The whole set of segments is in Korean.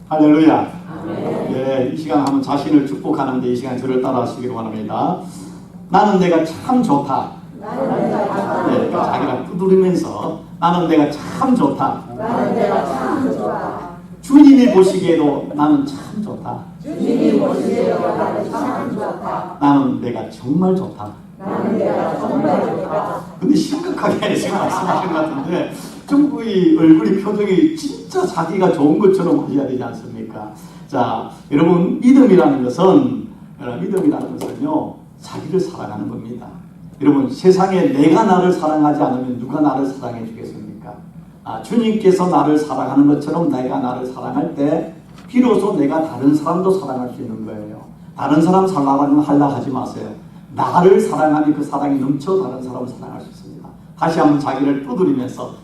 할렐루야. 네, 이 시간 한번 자신을 축복하는데 이 시간 저를 따라 하시기를 원합니다. 나는 내가 참 좋다. 네, 자기랑 두드리면서 나는 내가 참 좋다. 나는 내가 참 좋아. 주님이 보시기에도 나는 참 좋다. 주님이 보시기에도 나는 참 좋다. 나는 내가 정말 좋다. 나는 내가 정말 좋다. 근데 심각하게 지금 말씀하시는 것 같은데 좀 이 얼굴이 표정이 진짜 자기가 좋은 것처럼 하셔야 되지 않습니까? 자, 여러분 믿음이라는 것은요 자기를 사랑하는 겁니다. 여러분 세상에 내가 나를 사랑하지 않으면 누가 나를 사랑해 주겠습니까? 주님께서 나를 사랑하는 것처럼 내가 나를 사랑할 때 비로소 내가 다른 사람도 사랑할 수 있는 거예요. 다른 사람 사랑하려 하지 마세요. 나를 사랑하니 그 사랑이 넘쳐 다른 사람을 사랑할 수 있습니다. 다시 한번 자기를 두드리면서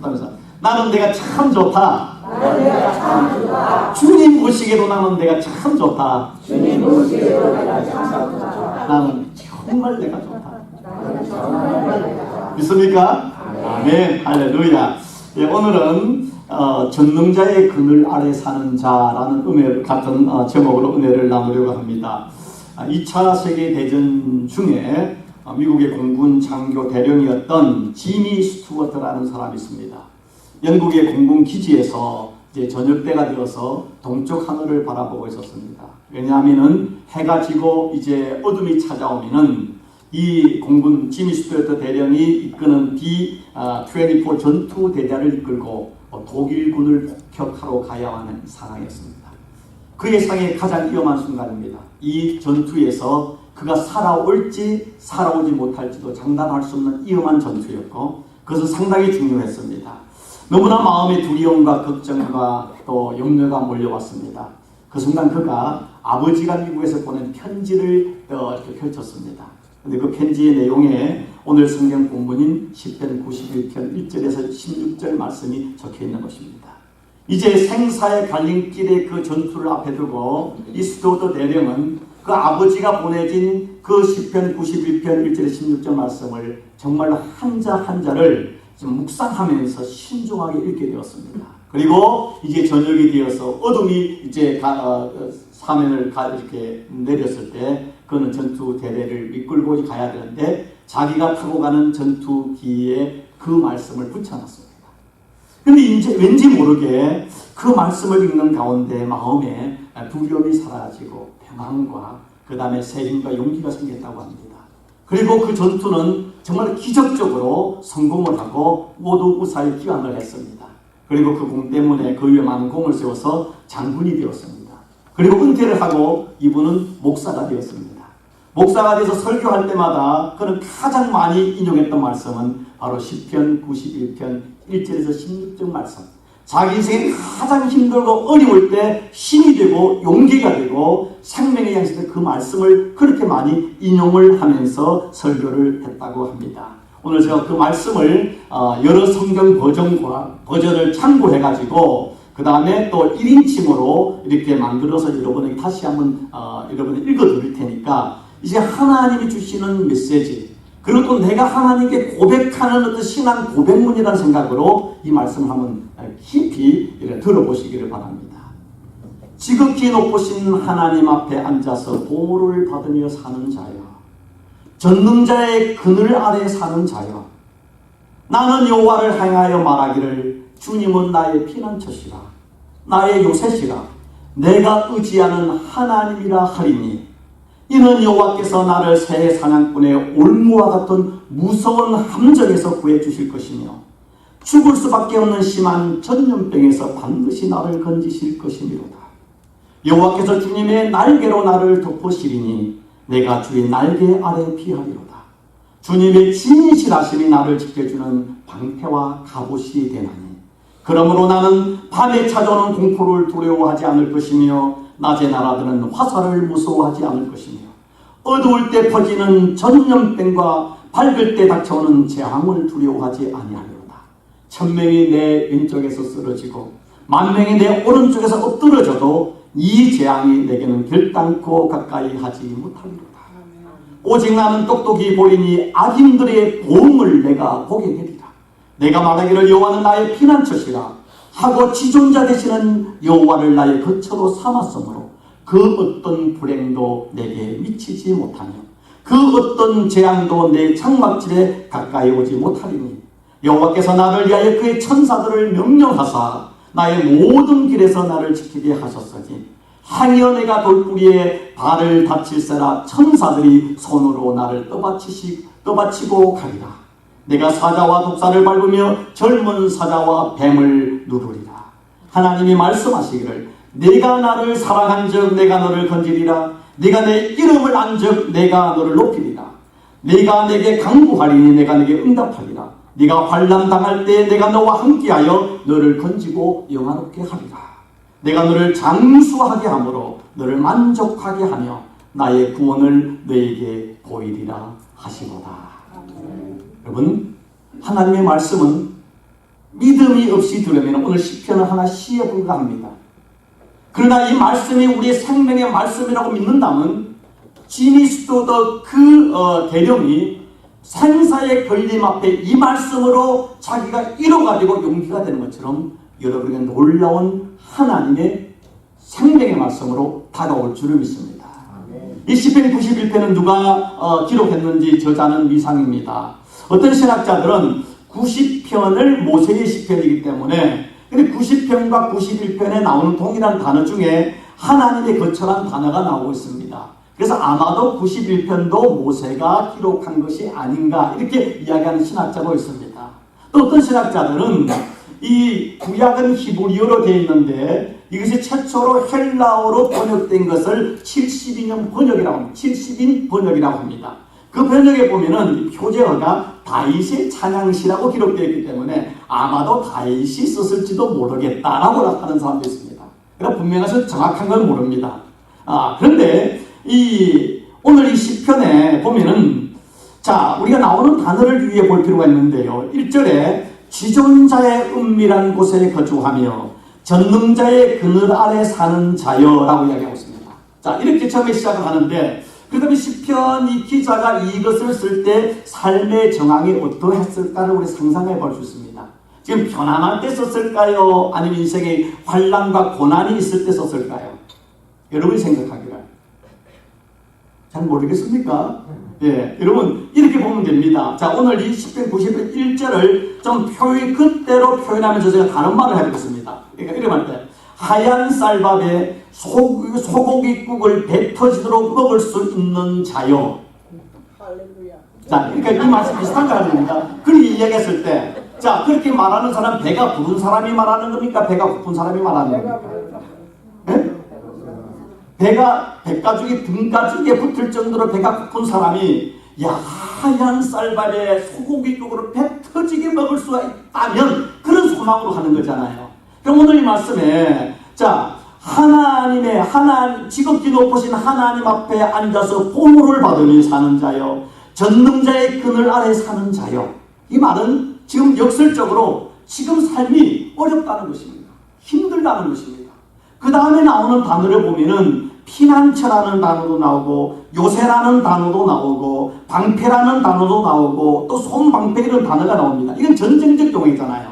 하면서 나는 내가 참 좋다. 나는 내가 참 좋다. 주님 보시기에도 나는 내가 참 좋다. 주님 보시기에도 내가 참 좋다. 나는 정말 내가 좋다. 나는 정말 내가 좋다. 믿습니까? 아멘. 할렐루야. 예, 오늘은 전능자의 그늘 아래 사는 자라는 은혜 같은 제목으로 은혜를 나누려고 합니다. 2차 세계대전 중에 미국의 공군 장교 대령이었던 지미 스튜어트라는 사람이 있습니다. 영국의 공군 기지에서 이제 저녁 때가 되어서 동쪽 하늘을 바라보고 있었습니다. 왜냐하면은 해가 지고 이제 어둠이 찾아오면은 이 공군 지미 스튜어트 대령이 이끄는 B-24 전투 대대를 이끌고 독일군을 폭격하러 가야 하는 상황이었습니다. 그 예상의 가장 위험한 순간입니다. 이 전투에서 그가 살아올지 살아오지 못할지도 장담할 수 없는 위험한 전투였고 그것은 상당히 중요했습니다. 너무나 마음의 두려움과 걱정과 또 염려가 몰려왔습니다. 그 순간 그가 아버지가 미국에서 보낸 편지를 이렇게 펼쳤습니다. 근데 그 편지의 내용에 오늘 성경 본문인 시편 91편 1절에서 16절 말씀이 적혀 있는 것입니다. 이제 생사의 갈림길의 그 전투를 앞에 두고 이 스튜어트 대령은 그 아버지가 보내진 그 시편 91편 1절에 16절 말씀을 정말로 한자 한자를 좀 묵상하면서 신중하게 읽게 되었습니다. 그리고 이제 저녁이 되어서 어둠이 이제 사면을 이렇게 내렸을 때 그는 전투 대대를 이끌고 가야 되는데 자기가 타고 가는 전투기에 그 말씀을 붙여놨습니다. 근데 이제 왠지 모르게 그 말씀을 읽는 가운데 마음에 두려움이 사라지고 평안과 그 다음에 새 힘과 용기가 생겼다고 합니다. 그리고 그 전투는 정말 기적적으로 성공을 하고 모두 무사히 귀환을 했습니다. 그리고 그 공 때문에 그 위에 많은 공을 세워서 장군이 되었습니다. 그리고 은퇴를 하고 이분은 목사가 되었습니다. 목사가 돼서 설교할 때마다 그는 가장 많이 인용했던 말씀은 바로 시편 91편 1절에서 16절 말씀. 자기 인생이 가장 힘들고 어려울 때 힘이 되고 용기가 되고 생명의 양식의 그 말씀을 그렇게 많이 인용을 하면서 설교를 했다고 합니다. 오늘 제가 그 말씀을 여러 성경 버전을 참고해가지고 그 다음에 또 1인칭으로 이렇게 만들어서 여러분에게 다시 한번 여러분이 읽어드릴 테니까 이제 하나님이 주시는 메시지 그리고 또 내가 하나님께 고백하는 어떤 신앙 고백문이라는 생각으로 이 말씀을 한번 깊이 들어보시기를 바랍니다. 지극히 높으신 하나님 앞에 앉아서 보호를 받으며 사는 자여, 전능자의 그늘 아래 사는 자여, 나는 여호와를 향하여 말하기를 주님은 나의 피난처시라, 나의 요새시라, 내가 의지하는 하나님이라 하리니 이는 여호와께서 나를 새 사냥꾼의 올무와 같은 무서운 함정에서 구해주실 것이며 죽을 수밖에 없는 심한 전염병에서 반드시 나를 건지실 것이미로다. 여호와께서 주님의 날개로 나를 덮으시리니 내가 주의 날개 아래 피하리로다. 주님의 진실하심이 나를 지켜주는 방패와 갑옷이 되나니 그러므로 나는 밤에 찾아오는 공포를 두려워하지 않을 것이며 낮에 날아드는 화살을 무서워하지 않을 것이며 어두울 때 퍼지는 전염병과 밝을 때 닥쳐오는 재앙을 두려워하지 아니하리로다. 천명이 내 왼쪽에서 쓰러지고 만명이 내 오른쪽에서 엎드러져도 이 재앙이 내게는 결단코 가까이 하지 못하리로다. 오직 나는 똑똑히 보리니 악인들의 보응을 내가 보게 되리라. 내가 말하기를 여호와는 나의 피난처시라, 하고 지존자 되시는 여호와를 나의 거처로 삼았으므로 그 어떤 불행도 내게 미치지 못하며 그 어떤 재앙도 내 장막질에 가까이 오지 못하리니 여호와께서 나를 위하여 그의 천사들을 명령하사 나의 모든 길에서 나를 지키게 하셨으니 행여 내가 돌뿌리에 발을 다칠세라 천사들이 손으로 나를 떠받치고 가리라. 내가 사자와 독사를 밟으며 젊은 사자와 뱀을 누르리라. 하나님이 말씀하시기를 내가 나를 사랑한즉 내가 너를 건지리라. 네가 내 이름을 안즉 내가 너를 높이리라. 네가 내게 간구하리니 내가 내게 응답하리라. 네가 환난 당할 때 내가 너와 함께하여 너를 건지고 영화롭게 하리라. 내가 너를 장수하게 함으로 너를 만족하게 하며 나의 구원을 너에게 보이리라 하시도다. 여러분, 하나님의 말씀은 믿음이 없이 들으면 오늘 시편은 하나 시에 불과합니다. 그러나 이 말씀이 우리의 생명의 말씀이라고 믿는다면 지니스도더 그 대령이 생사의 걸림 앞에 이 말씀으로 자기가 이뤄가지고 용기가 되는 것처럼 여러분에게 놀라운 하나님의 생명의 말씀으로 다가올 줄을 믿습니다. 이 시편 91편은 누가 기록했는지 저자는 미상입니다. 어떤 신학자들은 90편을 모세의 시편이기 때문에 근데 90편과 91편에 나오는 동일한 단어 중에 하나님의 거처란 단어가 나오고 있습니다. 그래서 아마도 91편도 모세가 기록한 것이 아닌가 이렇게 이야기하는 신학자도 있습니다. 또 어떤 신학자들은 이 구약은 히브리어로 되어 있는데 이것이 최초로 헬라어로 번역된 것을 70인용 번역이라고 합니다. 70인 번역이라고 합니다. 그 번역에 보면은 표제어가 다윗의 찬양시라고 기록되어 있기 때문에 아마도 다윗이 썼을지도 모르겠다라고 하는 사람도 있습니다. 그러니까 분명해서 정확한 건 모릅니다. 그런데 오늘 이 시편에 보면은 자, 우리가 나오는 단어를 유의해 볼 필요가 있는데요. 1절에 지존자의 은밀한 곳에 거주하며 전능자의 그늘 아래 사는 자여라고 이야기하고 있습니다. 자, 이렇게 처음에 시작을 하는데 그 다음에 시편 이 기자가 이것을 쓸 때 삶의 정황이 어떠했을까를 우리 상상해 볼 수 있습니다. 지금 편안할 때 썼을까요? 아니면 인생의 환난과 고난이 있을 때 썼을까요? 여러분이 생각하기를. 잘 모르겠습니까? 예, 여러분 이렇게 보면 됩니다. 자, 오늘 이 시편 90편 1절을 좀 그때로 표현하면서 제가 다른 말을 해보겠습니다. 그러니까 이렇게 할 때 하얀 쌀밥에 소고기국을 배 터지도록 먹을 수 있는 자요. 자, 그러니까 이 말씀 비슷한 거 아닙니까? 그렇게 이야기했을 때, 자, 그렇게 말하는 사람 배가 부른 사람이 말하는 겁니까? 배가 고픈 사람이 말하는 겁니까? 네? 배가죽이 등가죽에 붙을 정도로 배가 고픈 사람이 하얀 쌀밥에 소고기국으로 배 터지게 먹을 수가 있다면 그런 소망으로 하는 거잖아요. 그럼 오늘 이 말씀에 자, 지극히 높으신 하나님 앞에 앉아서 보호를 받으며 사는 자요, 전능자의 그늘 아래 사는 자요. 이 말은 지금 역설적으로 지금 삶이 어렵다는 것입니다. 힘들다는 것입니다. 그 다음에 나오는 단어를 보면은 피난처라는 단어도 나오고 요새라는 단어도 나오고 방패라는 단어도 나오고 또 손방패 이런 단어가 나옵니다. 이건 전쟁적 용어잖아요.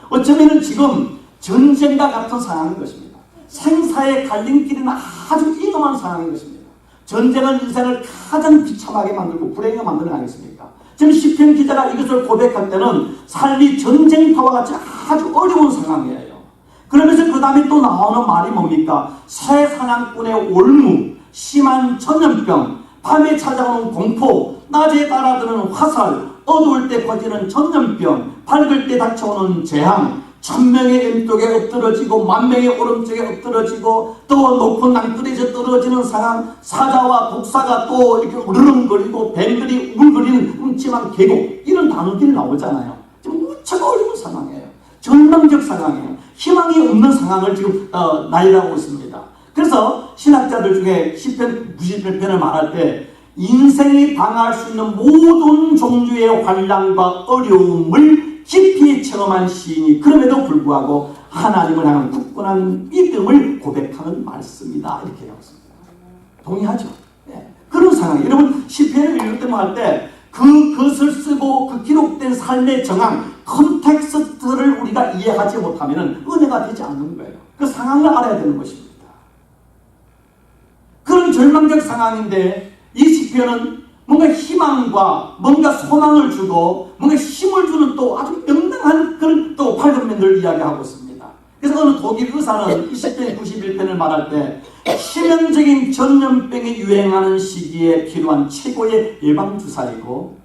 어쩌면은 지금 전쟁과 같은 상황인 것입니다. 생사의 갈림길은 아주 인엄한 상황인 것입니다. 전쟁은 인생을 가장 비참하게 만들고 불행하게 만드는 거 아니겠습니까? 지금 시편 기자가 이것을 고백할 때는 삶이 전쟁터와 같이 아주 어려운 상황이에요. 그러면서 그 다음에 또 나오는 말이 뭡니까? 새 사냥꾼의 올무, 심한 전염병, 밤에 찾아오는 공포, 낮에 따라드는 화살, 어두울 때 퍼지는 전염병, 밝을 때 닥쳐오는 재앙, 1000명의 왼쪽에 엎드러지고 10,000명의 오른쪽에 엎드러지고 또 높은 낭떠러지에 떨어지는 상황, 사자와 독사가 또 이렇게 우르릉거리고 뱀들이 울거리는 음침한 계곡, 이런 단어들이 나오잖아요. 지금 무척 어려운 상황이에요. 절망적 상황이에요. 희망이 없는 상황을 지금 나열하고 있습니다. 그래서 신학자들 중에 시편 91편을 말할 때 인생이 당할 수 있는 모든 종류의 환난과 어려움을 깊이 체험한 시인이 그럼에도 불구하고 하나님을 향한 굳건한 믿음을 고백하는 말씀이다, 이렇게 하고 있습니다. 동의하죠? 네. 그런 상황. 여러분 시편을 읽을 때만 할 때 그것을 쓰고 그 기록된 삶의 정황, 컨텍스트를 우리가 이해하지 못하면 은혜가 되지 않는 거예요. 그 상황을 알아야 되는 것입니다. 그런 절망적 상황인데 이 시편은 뭔가 희망과 뭔가 소망을 주고 뭔가 힘을 주는 또 아주 명랑한 그런 또 밝은 면을 이야기하고 있습니다. 그래서 어느 독일 의사는 이 시편 91편을 말할 때 치명적인 전염병이 유행하는 시기에 필요한 최고의 예방주사이고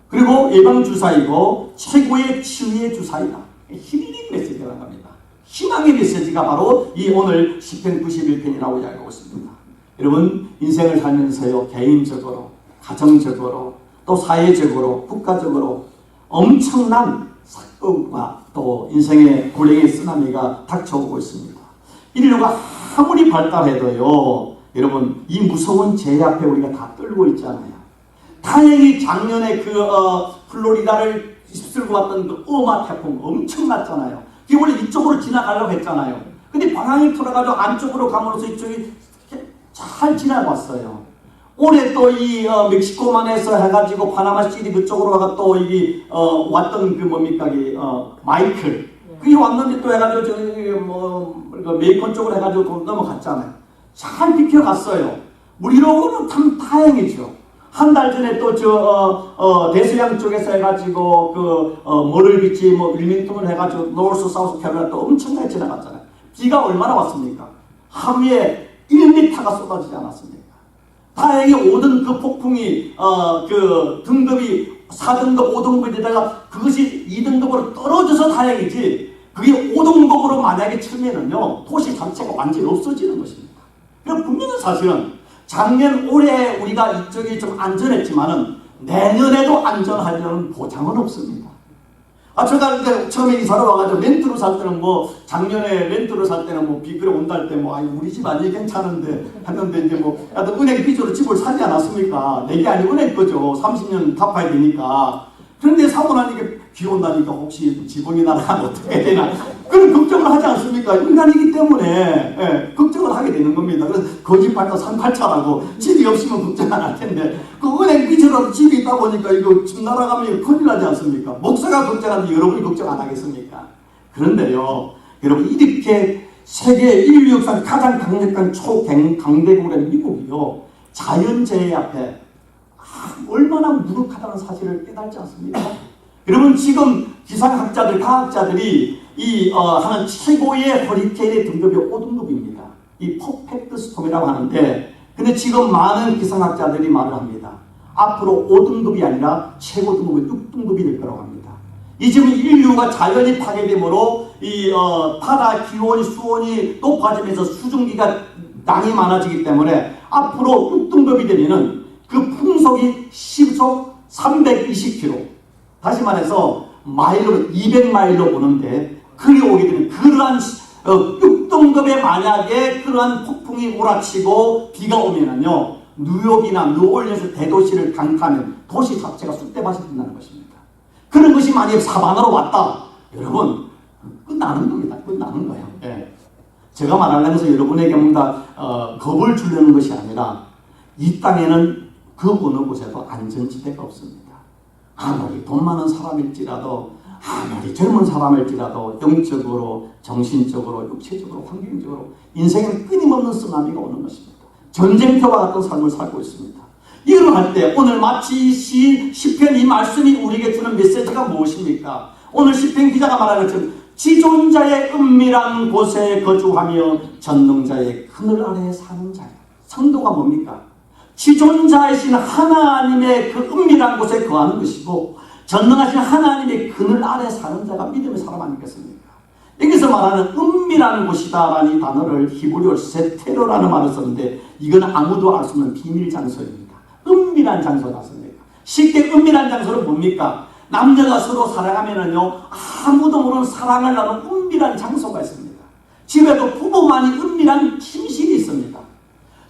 그리고 예방주사이고 최고의 치유의 주사이다. 힐링 메시지라고 합니다. 희망의 메시지가 바로 이 오늘 시편 91편이라고 이야기하고 있습니다. 여러분 인생을 살면서요 개인적으로 가정적으로 또 사회적으로 국가적으로 엄청난 사건과 또 인생의 불행의 쓰나미가 닥쳐오고 있습니다. 인류가 아무리 발달해도요 여러분 이 무서운 재해 앞에 우리가 다 떨고 있잖아요. 다행히 작년에 플로리다를 휩쓸고 왔던 그 어마 태풍 엄청났잖아요. 그게 원래 이쪽으로 지나가려고 했잖아요. 근데 방향이 틀어가지고 안쪽으로 감으로써 이쪽이 잘 지나갔어요. 올해 또 이 멕시코만에서 해가지고 파나마시티 그쪽으로 가가 또 이게 왔던 그 뭡니까 마이클 그게 왔는데 또 해가지고 저기 메이컨 쪽으로 해가지고 또 넘어갔잖아요. 잘 비켜갔어요. 우리로는 참 다행이죠. 한 달 전에 또 대서양 쪽에서 해가지고 머를비치 윌밍턴을 해가지고 노스 사우스 캐롤라이나 또 엄청나게 지나갔잖아요. 비가 얼마나 왔습니까? 하루에 1m가 쏟아지지 않았습니까? 다행히 오던 그 폭풍이 그 등급이 4등급, 5등급이 되다가 그것이 2등급으로 떨어져서 다행이지 그게 5등급으로 만약에 치면은요 도시 자체가 완전히 없어지는 것입니다. 그럼 분명한 사실은 작년, 올해 우리가 이쪽이 좀 안전했지만은 내년에도 안전하려는 보장은 없습니다. 제가 이제 처음에 이사를 와가지고 렌트로 살 때는 작년에 렌트로 살 때는 비그레 온다 할 때 우리 집 아니 괜찮은데 했는데 이제 하여튼 은행 빚으로 집을 사지 않았습니까? 내게 아니 은행 거죠. 30년 갚아야 되니까. 그런데 사고 나니까 비 온다니까 혹시 지붕이 날아가면 어떻게 되나 그런 걱정을 하지 않습니까? 인간이기 때문에 걱정을 하게 되는 겁니다. 그래서 거짓말도 상팔차라고 집이 없으면 걱정 안 할 텐데 그 은행 빚으로 집이 있다 보니까 이거 집 날아가면 큰일 나지 않습니까? 목사가 걱정하는데 여러분이 걱정 안 하겠습니까? 그런데요 여러분 이렇게 세계 인류 역사 가장 강력한 초강대국이라는 미국이요 자연재해 앞에 얼마나 무력하다는 사실을 깨달지 않습니까? 여러분 지금 기상학자들, 과학자들이 하는 최고의 허리케인의 등급이 5등급입니다. 이 퍼펙트 스톰이라고 하는데 근데 지금 많은 기상학자들이 말을 합니다. 앞으로 5등급이 아니라 최고 등급은 6등급이 될 거라고 합니다. 이 지금 인류가 자연이 파괴됨으로 바다 기온이 수온이 높아지면서 수증기가 양이 많아지기 때문에 앞으로 6등급이 되면은 그 풍속이 시속 320km 다시 말해서 마일로 200마일로 오는데 그리 오게 되면 그러한 6등급에 만약에 그러한 폭풍이 몰아치고 비가 오면은요 뉴욕이나 뉴올리언스 대도시를 강타하면 도시 자체가 쑥대밭이 된다는 것입니다. 그런 것이 만약에 사바나로 왔다 여러분 끝나는 겁니다. 끝나는 거예요. 네. 제가 말하면서 여러분에게 뭔가 겁을 주려는 것이 아니라 이 땅에는 그 어느 곳에도 안전지대가 없습니다. 아무리 돈 많은 사람일지라도 아무리 젊은 사람일지라도 영적으로 정신적으로 육체적으로 환경적으로 인생에는 끊임없는 쓰나미가 오는 것입니다. 전쟁터와 같은 삶을 살고 있습니다. 이걸 할 때 오늘 마치 시편 이 말씀이 우리에게 주는 메시지가 무엇입니까? 오늘 시편 기자가 말하는 것처럼 지존자의 은밀한 곳에 거주하며 전능자의 그늘 아래에 사는 자예요. 성도가 뭡니까? 지존자이신 하나님의 그 은밀한 곳에 거하는 것이고 전능하신 하나님의 그늘 아래 사는 자가 믿음의 사람 아니겠습니까? 여기서 말하는 은밀한 곳이다 라는 단어를 히브리어로 세테로라는 말을 썼는데 이건 아무도 알 수 없는 비밀 장소입니다. 은밀한 장소다 씁니다. 쉽게 은밀한 장소는 뭡니까? 남녀가 서로 사랑하면은요 아무도 모르는 사랑을 나누는 은밀한 장소가 있습니다. 집에도 부부만이 은밀한 침실이 있습니다.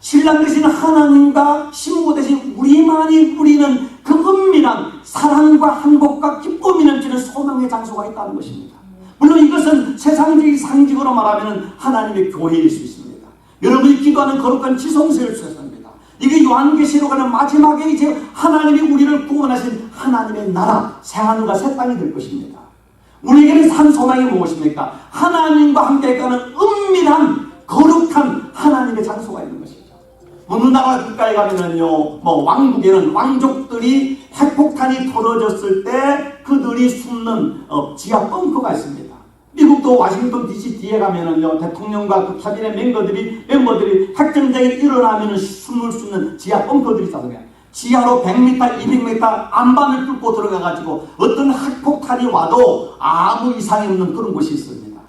신랑 대신 하나님과 신부 대신 우리만이 누리는 그 은밀한 사랑과 행복과 기쁨이 넘치는 소망의 장소가 있다는 것입니다. 물론 이것은 세상적인 상징으로 말하면 하나님의 교회일 수 있습니다. 여러분이 기도하는 거룩한 지성소일 수 있습니다. 이게 요한계시록에는 마지막에 이제 하나님이 우리를 구원하신 하나님의 나라 새하늘과 새 땅이 될 것입니다. 우리에게는 산 소망이 무엇입니까? 하나님과 함께 가는 은밀한 거룩한 하나님의 장소가 있는 것이죠. 어느 나라 국가에 가면은요, 왕국에는 왕족들이 핵폭탄이 터져졌을 때 그들이 숨는 지하 벙커가 있습니다. 미국도 워싱턴 DC 뒤에 가면은요, 대통령과 그 카비넷 멤버들이 핵전쟁이 일어나면은 숨을 수 있는 지하 벙커들이 있거든요. 지하로 100m, 200m 안반을 뚫고 들어가가지고 어떤 핵폭탄이 와도 아무 이상이 없는 그런 곳이 있습니다.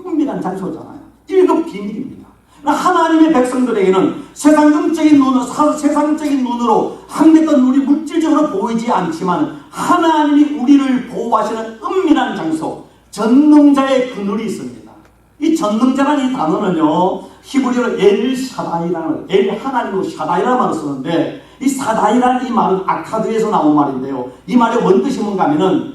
은밀한 장소잖아요. 1급 비밀입니다. 하나님의 백성들에게는 세상적인 눈으로 한계던 우리 물질적으로 보이지 않지만 하나님이 우리를 보호하시는 은밀한 장소, 전능자의 그늘이 있습니다. 이 전능자라는 이 단어는요, 히브리어로 엘샤다이라는, 하나님으로 샤다이라는 말을 쓰는데, 이 사다이라는 이 말은 아카드에서 나온 말인데요, 이 말의 원뜻이 뭔가 하면은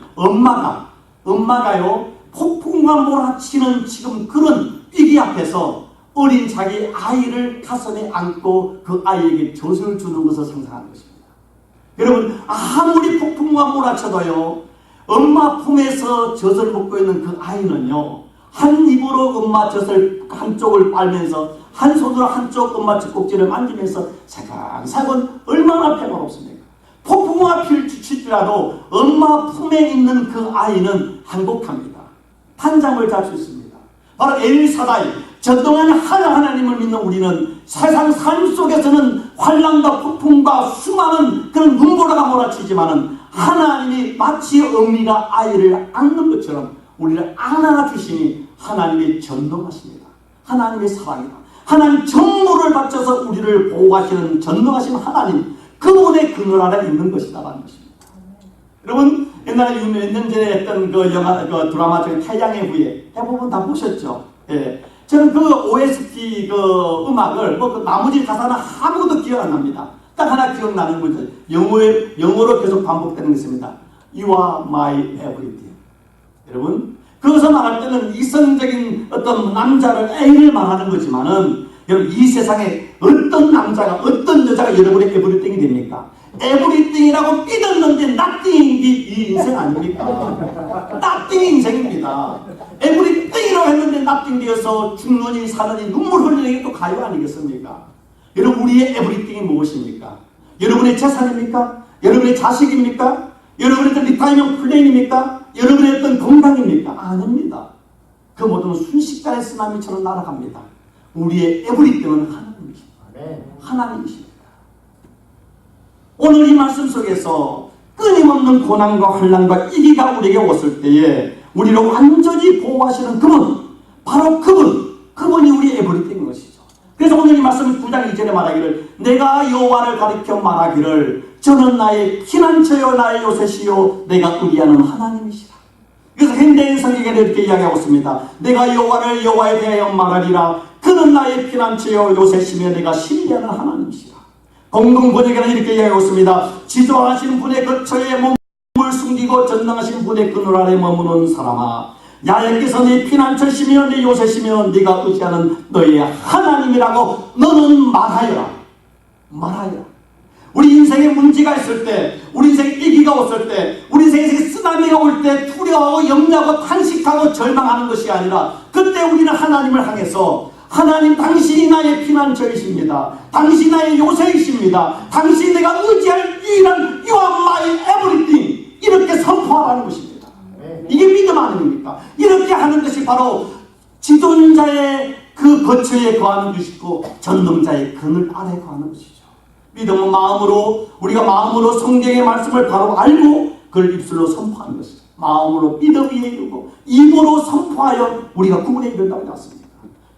엄마가요 폭풍과 몰아치는 지금 그런 위기 앞에서 어린 자기 아이를 가슴에 안고 그 아이에게 젖을 주는 것을 상상하는 것입니다. 여러분, 아무리 폭풍과 몰아쳐도요, 엄마 품에서 젖을 먹고 있는 그 아이는요, 한 입으로 엄마 젖을 한쪽을 빨면서 한 손으로 한쪽 엄마 젖꼭지를 만지면서 사근사근 얼마나 평화롭습니까? 폭풍과 치더라도 엄마 품에 있는 그 아이는 행복합니다. 한잠을 잘 수 있습니다. 바로 엘사다이, 전동한 하나님을 믿는 우리는 세상 삶 속에서는 환난과 폭풍과 수많은 그런 눈보라가 몰아치지만은 하나님이 마치 어미가 아이를 안는 것처럼 우리를 안아주시니 하나님의 전능하십니다. 하나님의 사랑이다. 하나님 전무를 바쳐서 우리를 보호하시는 전능하신 하나님, 그분의 그늘 아래 있는 것이다라는 것입니다. 여러분, 옛날에 몇 년 전에 했던 그 영화, 그 드라마 중에 태양의 후예, 대부분 다 보셨죠? 예. 저는 그 OST 그 음악을, 그 나머지 가사는 아무것도 기억 안 납니다. 딱 하나 기억나는 거죠. 영어로 계속 반복되는 것입니다. You are my everything. 여러분, 그것을 말할 때는 이성적인 어떤 남자를 A를 말하는 거지만은, 여러분, 이 세상에 어떤 남자가, 어떤 여자가 여러분의 에브리띵이 됩니까? 에브리띵이라고 믿었는데 nothing이 이 인생 아닙니까? nothing 인생입니다. 에브리띵이라고 했는데 nothing 되어서 죽느니 사느니 눈물 흘리는 게 또 가요 아니겠습니까? 여러분, 우리의 에브리띵이 무엇입니까? 여러분의 재산입니까? 여러분의 자식입니까? 여러분의 어떤 리타이먼트 플랜입니까? 여러분의 어떤 건강입니까? 아닙니다. 그 모든 순식간에 쓰나미처럼 날아갑니다. 우리의 에브리띵은 하나님이십니다. 하나님이십니다. 오늘 이 말씀 속에서 끊임없는 고난과 환난과 위기가 우리에게 왔을 때에 우리를 완전히 보호하시는 그분, 바로 그분이 우리 에브리띵인 것이죠. 그래서 오늘 이 말씀 9장 2절에 말하기를, 내가 여호와를 가리켜 말하기를 저는 나의 피난처요 나의 요새시요 내가 의지하는 하나님이시라. 그래서 현대인 성경에는 이렇게 이야기하고 있습니다. 내가 여호와에 대하여 말하리라. 그는 나의 피난처요 요새시며 내가 신뢰하는 하나님이시라. 공동 번역에는 이렇게 이야기하고 있습니다. 지도하신 분의 거처에 몸을 숨기고 전능하신 분의 그늘 아래 머무는 사람아, 야훼께서 네 피난처시며 네 요새시며 네가 의지하는 너의 하나님이라고 너는 말하여라. 우리 인생에 문제가 있을 때, 우리 인생에 위기가 왔을 때, 우리 인생에 쓰나미가 올 때 두려워하고 염려하고 탄식하고 절망하는 것이 아니라, 그때 우리는 하나님을 향해서 하나님, 당신이 나의 피난처이십니다. 당신이 나의 요새이십니다. 당신이 내가 의지할 유일한 You are my everything, 이렇게 선포하라는 것입니다. 이게 믿음 아닙니까? 이렇게 하는 것이 바로 지존자의 그 거처에 거하는 것이고 전능자의 그늘 아래 거하는 것이죠. 믿음은 우리가 마음으로 성경의 말씀을 바로 알고 그걸 입술로 선포하는 것이죠. 마음으로 믿음 위에 이르고 입으로 선포하여 우리가 구원에 이른다고 나왔습니다.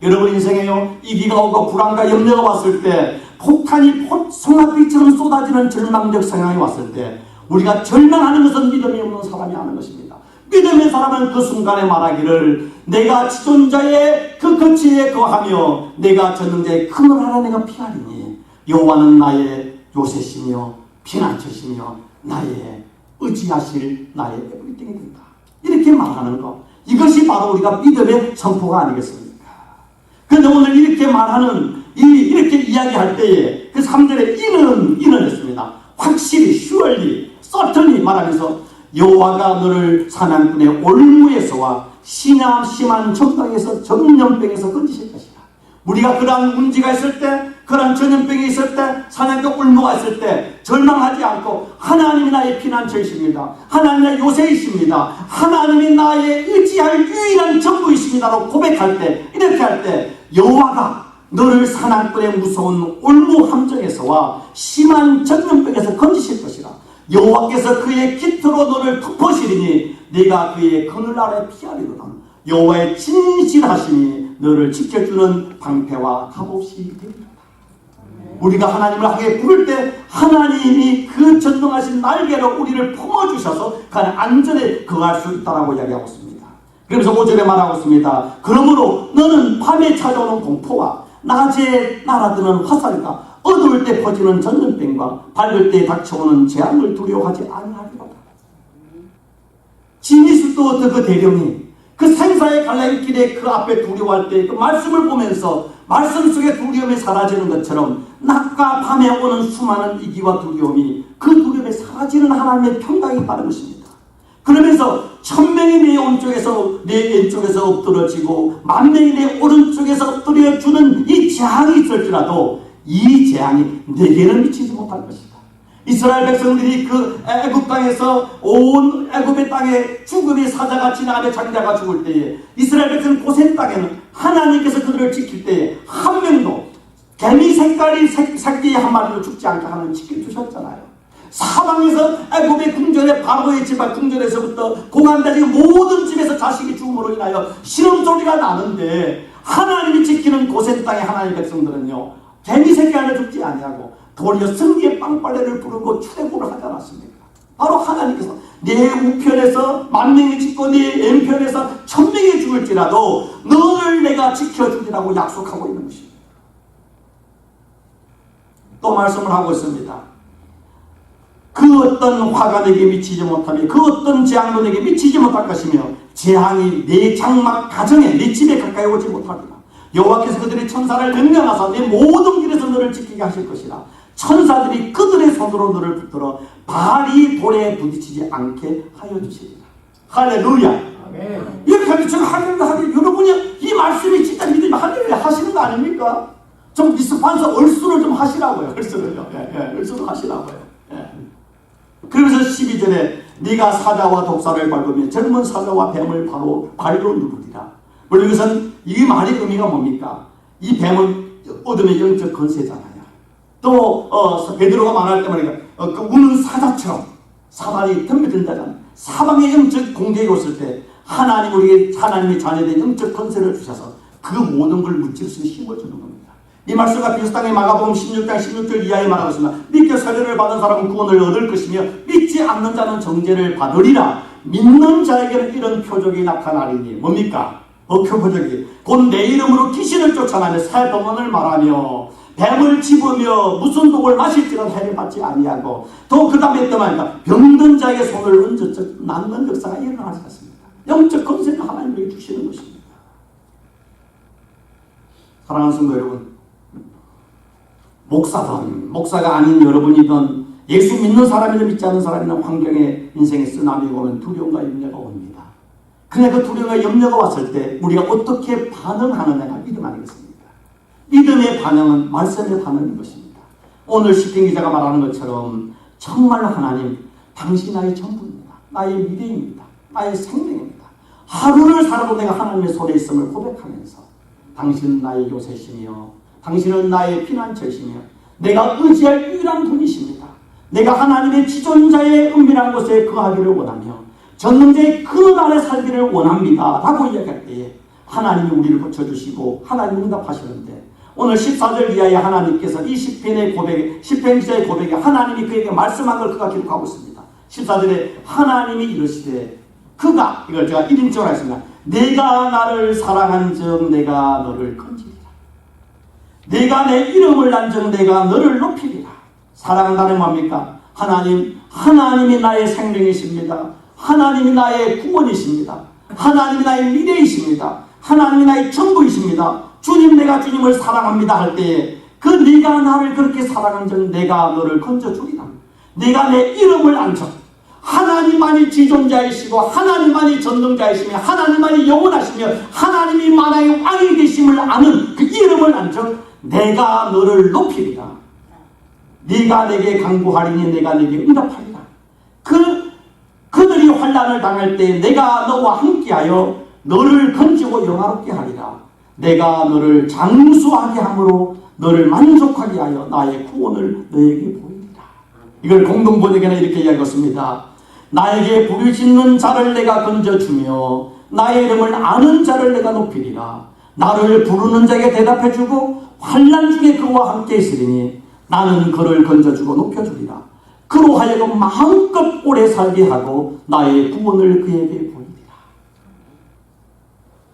여러분 인생에요, 위기가 오고 불안과 염려가 왔을 때, 폭탄이 송아빛처럼 쏟아지는 절망적 상황이 왔을 때 우리가 절망하는 것은 믿음이 없는 사람이 하는 것입니다. 믿음의 사람은 그 순간에 말하기를, 내가 지존자의 그 거처에 거하며 내가 전능자의 그늘 아래 내가 피하리니 여호와는 나의 요새시며 피난처시며 나의 의지하실 나의 에브리띵이 된다. 이렇게 말하는 것, 이것이 바로 우리가 믿음의 선포가 아니겠습니까? 그런데 오늘 이렇게 말하는 이렇게 이야기할 때에 그 3절에 이는 했습니다. 확실히 surely certainly 말하면서 여호와가 너를 사냥꾼의 올무에서와 심한 전병에서 전염병에서 건지실 것이다. 우리가 그러한 문제가 있을 때, 그러한 전염병이 있을 때, 사냥꾼 올무가 있을 때 절망하지 않고 하나님이 나의 피난처이십니다. 하나님이 나의 요새이십니다. 하나님이 나의 의지할 유일한 전부이십니다라고 고백할 때, 이렇게 할 때 여호와가 너를 사냥꾼의 무서운 올무 함정에서와 심한 전염병에서 건지실 것이라. 여호와께서 그의 깃으로 너를 덮으시리니 네가 그의 그늘 아래 피하리로다. 여호와의 진실하심이 너를 지켜주는 방패와 값없이 되리라. 우리가 하나님을 하게 부를 때 하나님이 그 전능하신 날개로 우리를 품어주셔서 그 안에 안전에 거할 수 있다고 이야기하고 있습니다. 그러면서 5절에 말하고 있습니다. 그러므로 너는 밤에 찾아오는 공포와 낮에 날아드는 화살과 어두울 때 퍼지는 전염병과 밝을 때 닥쳐오는 재앙을 두려워하지 아니하리로다. 지미스도 그 대령이 그 생사의 갈림길에 그 앞에 두려워할 때 그 말씀을 보면서 말씀 속에 두려움이 사라지는 것처럼 낮과 밤에 오는 수많은 이기와 두려움이 그 두려움에 사라지는 하나님의 평강이 있다는 것입니다. 그러면서 1000명이 내 오른쪽에서 내 왼쪽에서 엎드러지고 10,000명이 내 오른쪽에서 엎드려주는 이 재앙이 있을지라도 이 재앙이 내게는 미치지 못할 것이다. 이스라엘 백성들이 그 애굽 땅에서 온 애굽의 땅에 죽음의 사자가 지나가며 장자가 죽을 때에 이스라엘 백성 고센 땅에는 하나님께서 그들을 지킬 때에 한 명도 개미 색깔이 새끼 한 마리도 죽지 않게 하나님 지켜주셨잖아요. 사방에서 애굽의 궁전에 바로의 집안 궁전에서부터 고관까지 모든 집에서 자식이 죽음으로 인하여 신음소리가 나는데 하나님이 지키는 고센 땅의 하나님의 백성들은요 개미 새끼 하나 죽지 아니하고 도리어 승리의 빵빨래를 부르고 출애굽을 하지 않았습니까? 바로 하나님께서 내 우편에서 10,000명이 죽고 내 왼편에서 1,000명이 죽을지라도 너를 내가 지켜주리라고 약속하고 있는 것입니다. 또 말씀을 하고 있습니다. 그 어떤 화가 내게 미치지 못하며 그 어떤 재앙도 내게 미치지 못할 것이며 재앙이 내 장막 가정에 내 집에 가까이 오지 못하리라. 여호와께서 그들의 천사를 명령하사 내 모든 길에서 너를 지키게 하실 것이라. 천사들이 그들의 손으로 너를 붙들어 발이 돌에 부딪히지 않게 하여 주시리라. 할렐루야. 아멘. 이렇게 하면 지금 할렐루야. 여러분이 이 말씀이 진짜 믿으면 할렐루야 하시는 거 아닙니까? 좀 미습한서 얼쑤를 좀 하시라고요. 얼쑤를요. 얼쑤를 하시라고요. 그러면서 12절에 네가 사자와 독사를 밟으며 젊은 사자와 뱀을 바로 발로 누르리라. 물론 이것은 이 말의 의미가 뭡니까? 이 뱀은 어둠의 영적 권세잖아요. 또 베드로가 말할 때 말이니까 그 우는 사자처럼 사단이 덤벼든다잖아요. 사방의 영적 공격이 왔을 때 하나님 우리에게 하나님의 자녀된 영적 권세를 주셔서 그 모든 걸 무찌를 수 있는 힘을 주는 겁니다. 이 말씀과 비슷하게 마가복음 16장 16절 이하에 말하고 있습니다. 믿게 세례를 받은 사람은 구원을 얻을 것이며 믿지 않는 자는 정죄를 받으리라. 믿는 자에게는 이런 표적이 나타나리니 뭡니까? 표적이 곧 내 이름으로 귀신을 쫓아내며 새 동언을 말하며 뱀을 집으며 무슨 독을 마실지는 해를 받지 아니하고 또 그 다음에 또 말입니다. 병든 자에게 손을 얹어 낫는 역사가 일어나지 않습니다. 영적 권세는 하나님에게 주시는 것입니다. 사랑하는 성도 여러분, 목사가 아닌 여러분이든 예수 믿는 사람이든 믿지 않는 사람이든 환경에 인생에 쓰나미 오면 두려움과 염려가 옵니다. 그러나 그 두려움과 염려가 왔을 때 우리가 어떻게 반응하느냐가 믿음 아니겠습니까? 믿음의 반응은 말씀의 반응인 것입니다. 오늘 시편 기자가 말하는 것처럼 정말 하나님 당신이 나의 전부입니다. 나의 미래입니다. 나의 생명입니다. 하루를 살아도 내가 하나님의 손에 있음을 고백하면서 당신은 나의 요새시며 당신은 나의 피난처이시며 내가 의지할 유일한 분이십니다. 내가 하나님의 지존자의 은밀한 곳에 거하기를 원하며 전능자의 그 아래 살기를 원합니다 라고 이야기할 때에 하나님이 우리를 고쳐주시고 하나님이 응답하시는데 오늘 14절 이하에 하나님께서 이 시편의 고백에 시편 기자의 고백에 하나님이 그에게 말씀한 걸 그가 기록하고 있습니다. 14절에 하나님이 이르시되 그가 이걸 제가 1인칭으로 하겠습니다. 내가 나를 사랑한즉 내가 너를 건지리라. 내가 내 이름을 난즉 내가 너를 높이리라. 사랑한다는 뭡니까? 하나님이 나의 생명이십니다. 하나님이 나의 구원이십니다. 하나님이 나의 미래이십니다. 하나님이 나의 전부이십니다. 주님 내가 주님을 사랑합니다 할 때에 그 네가 나를 그렇게 사랑한 적 내가 너를 건져주리라. 네가 내 이름을 안 적 하나님만이 지존자이시고 하나님만이 전능자이시며 하나님만이 영원하시며 하나님이 만왕의 왕이 되심을 아는 그 이름을 안 적 내가 너를 높이리라. 네가 내게 간구하리니 내가 내게 응답하리라. 그들이 환난을 당할 때 내가 너와 함께하여 너를 건지고 영화롭게 하리라. 내가 너를 장수하게 함으로 너를 만족하게 하여 나의 구원을 너에게 보이리라. 이걸 공동번역에는 이렇게 이야기했습니다. 나에게 부르짖는 자를 내가 건져주며 나의 이름을 아는 자를 내가 높이리라. 나를 부르는 자에게 대답해주고 환난 중에 그와 함께 있으리니 나는 그를 건져주고 높여주리라. 그로 하여금 마음껏 오래 살게 하고 나의 구원을 그에게 보이리라.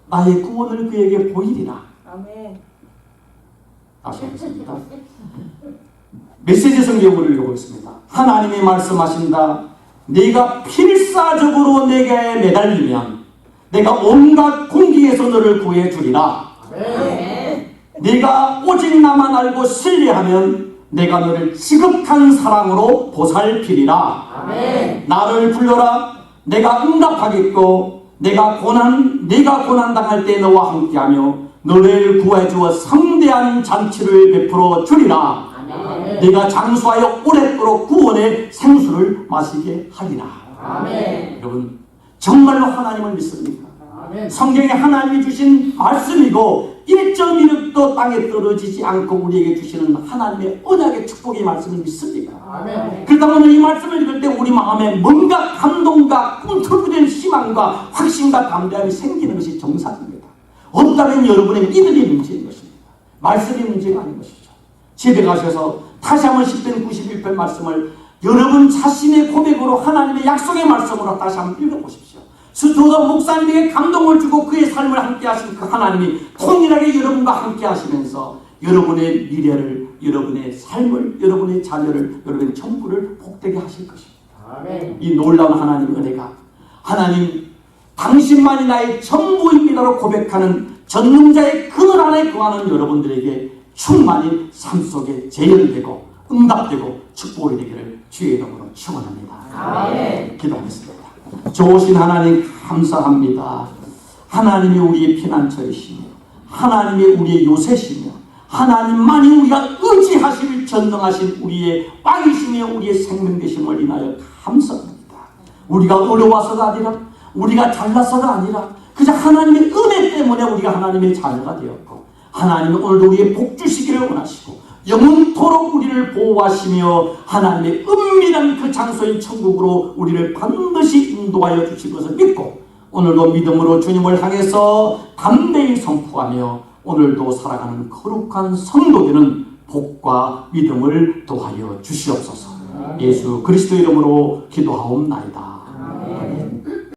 나의 구원을 그에게 보이리라. 아멘. 다시 하겠습니다. 메시지 성경을 읽어보겠습니다. 하나님이 말씀하신다. 네가 필사적으로 내게 매달리면 내가 온갖 공기에서 너를 구해주리라. 아멘. 네가 오직 나만 알고 신뢰하면 내가 너를 지극한 사랑으로 보살피리라. 아멘. 나를 불러라. 내가 응답하겠고 네가 고난 당할 때 너와 함께하며 너를 구해주어 성대한 잔치를 베풀어 주리라. 아멘. 네가 장수하여 오랫도록 구원의 생수를 마시게 하리라. 아멘. 여러분 정말로 하나님을 믿습니까? 아멘. 성경에 하나님이 주신 말씀이고 1.1도 땅에 떨어지지 않고 우리에게 주시는 하나님의 언약의 축복의 말씀을 믿습니까? 아멘. 그렇다고 오늘 이 말씀을 읽을 때 우리 마음에 뭔가 감동과 꿈틀거리는 희망과 확신과 담대함이 생기는 것이 정상입니다. 없다면 여러분의 믿음이 문제인 것입니다. 말씀이 문제가 아닌 것이죠. 집에 가셔서 다시 한번 10편 91편 말씀을 여러분 자신의 고백으로 하나님의 약속의 말씀으로 다시 한번 읽어보십시오. 스토더 목사님에게 감동을 주고 그의 삶을 함께 하신 그 하나님이 통일하게 여러분과 함께 하시면서 여러분의 미래를, 여러분의 삶을, 여러분의 자녀를, 여러분의 전부를 복되게 하실 것입니다. 아멘. 이 놀라운 하나님의 은혜가 하나님 당신만이 나의 전부입니다로 고백하는 전능자의 그늘 안에 거하는 여러분들에게 충만히 삶 속에 재현되고 응답되고 축복이 되기를 주의 이름으로 축원합니다. 아멘. 기도하겠습니다. 좋으신 하나님 감사합니다. 하나님이 우리의 피난처이시며 하나님이 우리의 요새시며 하나님만이 우리가 의지하실 전능하신 우리의 왕이시며 우리의 생명 되심을 인하여 감사합니다. 우리가 어려워서가 아니라 우리가 잘나서가 아니라 그저 하나님의 은혜 때문에 우리가 하나님의 자녀가 되었고 하나님은 오늘도 우리의 복 주시기를 원하시고 영원토록 우리를 보호하시며 하나님의 은밀한 그 장소인 천국으로 우리를 반드시 인도하여 주실 것을 믿고 오늘도 믿음으로 주님을 향해서 담대히 선포하며 오늘도 살아가는 거룩한 성도 되는 복과 믿음을 도하여 주시옵소서. 예수 그리스도 이름으로 기도하옵나이다. 아멘.